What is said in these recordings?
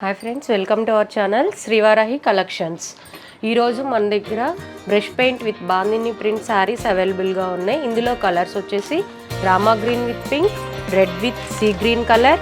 Hi friends, welcome to our channel Srivarahi collections. ఈరోజు మన దగ్గర brush paint with Bandhani print saris అవైలబుల్గా ఉన్నాయి. ఇందులో కలర్స్ వచ్చేసి Rama green with pink, red with sea green colour,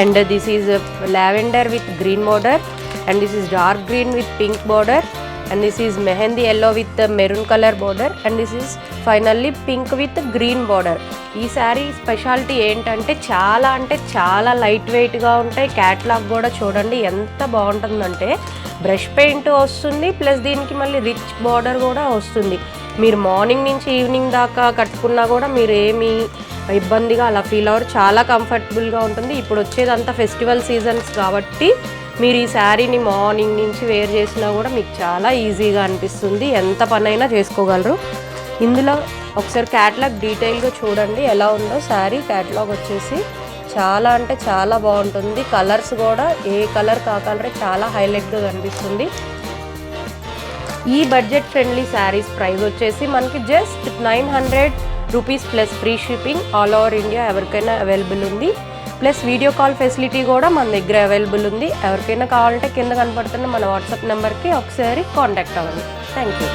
and this is lavender with green border, and this is dark green with pink border, and this is mehendi yellow with maroon color border, and this is finally pink with green border. ఈ sari speciality ఏంటంటే చాలా light వెయిట్గా ఉంటాయి. Catalogue కూడా చూడండి ఎంత బాగుంటుందంటే brush paint వస్తుంది, ప్లస్ దీనికి మళ్ళీ రిచ్ బార్డర్ కూడా వస్తుంది. మీరు మార్నింగ్ నుంచి ఈవినింగ్ దాకా కట్టుకున్నా కూడా మీరు ఏమీ ఇబ్బందిగా అలా ఫీల్ అవ్వరు. చాలా కంఫర్టబుల్గా ఉంటుంది. ఇప్పుడు వచ్చేదంతా ఫెస్టివల్ సీజన్స్ కాబట్టి మీరు ఈ శారీని మార్నింగ్ నుంచి వేర్ చేసినా కూడా మీకు చాలా ఈజీగా అనిపిస్తుంది. ఎంత పనైనా చేసుకోగలరు. ఇందులో ఒకసారి క్యాటలాగ్ డీటెయిల్గా చూడండి ఎలా ఉందో. శారీ క్యాటలాగ్ వచ్చేసి చాలా బాగుంటుంది. కలర్స్ కూడా ఏ కలర్ కాకలరే చాలా హైలైట్గా కనిపిస్తుంది. ఈ బడ్జెట్ ఫ్రెండ్లీ శారీస్ ప్రైస్ వచ్చేసి మనకి just 900 rupees plus free shipping all over India ఎవరికైనా అవైలబుల్ ఉంది. ప్లస్ వీడియో కాల్ ఫెసిలిటీ కూడా మన దగ్గర అవైలబుల్ ఉంది. ఎవరికైనా కావాలంటే కింద కనపడుతున్న మన వాట్సాప్ నెంబర్కి ఒకసారి కాంటాక్ట్ అవ్వండి. Thank you.